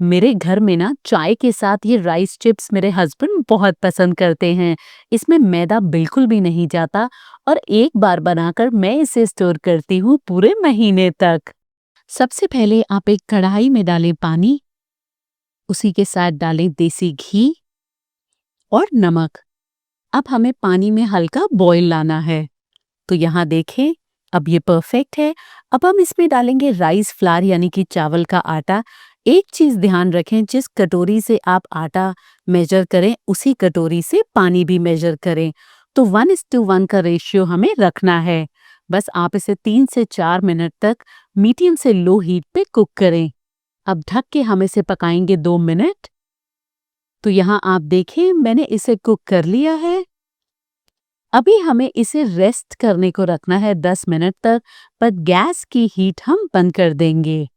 मेरे घर में ना चाय के साथ ये राइस चिप्स मेरे हस्बैंड बहुत पसंद करते हैं। इसमें मैदा बिल्कुल भी नहीं जाता और एक बार बनाकर मैं इसे स्टोर करती हूँ पूरे महीने तक। सबसे पहले आप एक कढ़ाई में डालें पानी, उसी के साथ डालें देसी घी और नमक। अब हमें पानी में हल्का बॉईल लाना है। तो यहाँ देखें, अब ये परफेक्ट है। अब हम इसमें डालेंगे राइस फ्लावर यानी कि चावल का आटा। एक चीज ध्यान रखें, जिस कटोरी से आप आटा मेजर करें उसी कटोरी से पानी भी मेजर करें। तो 1:1 का रेशियो हमें रखना है। बस आप इसे 3 से 4 मिनट तक मीडियम से लो हीट पे कुक करें। अब ढक के हम इसे पकाएंगे 2 मिनट। तो यहाँ आप देखें, मैंने इसे कुक कर लिया है। अभी हमें इसे रेस्ट करने को रखना है 10 मिनट तक, पर गैस की हीट हम बंद कर देंगे।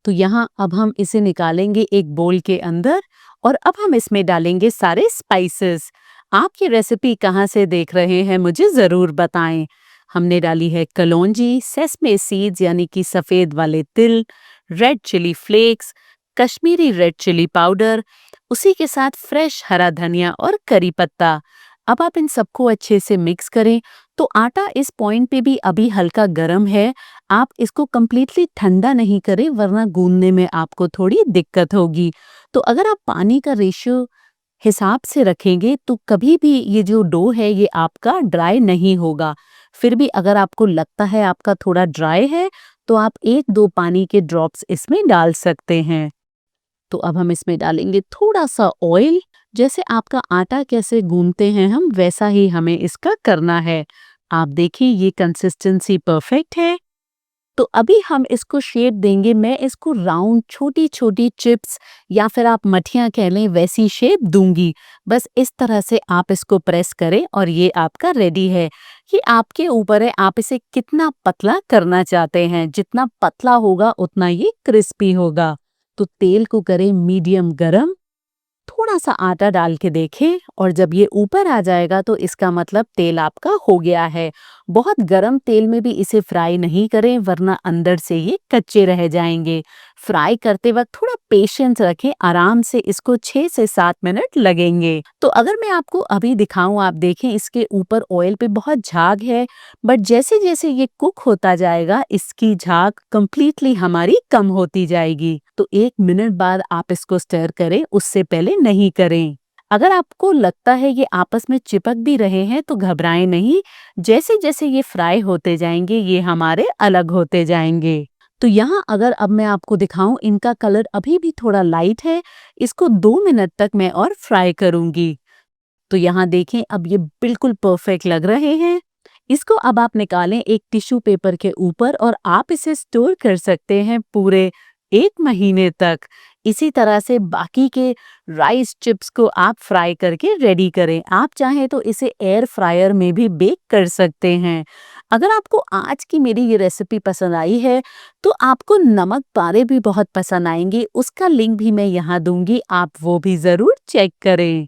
तो यहाँ अब हम इसे निकालेंगे एक बोल के अंदर और अब हम इसमें डालेंगे सारे स्पाइसेस। आप ये रेसिपी कहाँ से देख रहे हैं मुझे ज़रूर बताएं। हमने डाली है कलौंजी, सेसमे सीड्स यानी कि सफ़ेद वाले तिल, red chilli flakes, Kashmiri red chilli powder, उसी के साथ फ्रेश हरा धनिया और करी पत्ता। अब आप इन सबको अच्छे से मिक्स करें। तो आटा इस पॉइंट पे भी अभी हल्का गर्म है। आप इसको कम्प्लीटली ठंडा नहीं करें, वरना गूंदने में आपको थोड़ी दिक्कत होगी। तो अगर आप पानी का रेशियो हिसाब से रखेंगे तो कभी भी ये जो डो है ये आपका ड्राई नहीं होगा। फिर भी अगर आपको लगता है आपका थोड़ा ड्राई है तो आप 1-2 पानी के ड्रॉप्स इसमें डाल सकते हैं। तो अब हम इसमें डालेंगे थोड़ा सा ऑयल। जैसे आपका आटा कैसे गूंथते हैं हम, वैसा ही हमें इसका करना है। आप देखिए ये कंसिस्टेंसी परफेक्ट है। तो अभी हम इसको शेप देंगे। मैं इसको राउंड छोटी छोटी चिप्स या फिर आप मठियाँ कह लें वैसी शेप दूंगी। बस इस तरह से आप इसको प्रेस करें और ये आपका रेडी है। ये आपके ऊपर है, आप इसे कितना पतला करना चाहते हैं। जितना पतला होगा उतना ये क्रिस्पी होगा। तो तेल को करें मीडियम गरम, थोड़ा सा आटा डाल के देखें और जब ये ऊपर आ जाएगा तो इसका मतलब तेल आपका हो गया है। बहुत गरम तेल में भी इसे फ्राई नहीं करें, वरना अंदर से ये कच्चे रह जाएंगे। फ्राई करते वक्त थोड़ा पेशेंस रखें, आराम से इसको 6 से 7 मिनट लगेंगे। तो अगर मैं आपको अभी दिखाऊं, आप देखें इसके ऊपर ऑयल पे बहुत झाग है, बट जैसे जैसे ये कुक होता जाएगा इसकी झाग कंप्लीटली हमारी कम होती जाएगी। तो 1 मिनट बाद आप इसको स्टर करें, उससे पहले नहीं करें। अगर आपको लगता है ये आपस में चिपक भी रहे हैं तो घबराएं नहीं। जैसे जैसे ये फ्राई होते जाएंगे ये हमारे अलग होते जाएंगे। तो यहाँ अगर अब मैं आपको दिखाऊं, इनका कलर अभी भी थोड़ा लाइट है। इसको 2 मिनट तक मैं और फ्राई करूंगी। तो यहाँ देखें, अब ये बिल्कुल परफेक्ट लग रहे हैं। इसको अब आप निकालें एक टिश्यू पेपर के ऊपर और आप इसे स्टोर कर सकते हैं पूरे 1 महीने तक। इसी तरह से बाकी के राइस चिप्स को आप फ्राई करके रेडी करें। आप चाहें तो इसे एयर फ्रायर में भी बेक कर सकते हैं। अगर आपको आज की मेरी ये रेसिपी पसंद आई है तो आपको नमक पारे भी बहुत पसंद आएंगे। उसका लिंक भी मैं यहाँ दूंगी, आप वो भी ज़रूर चेक करें।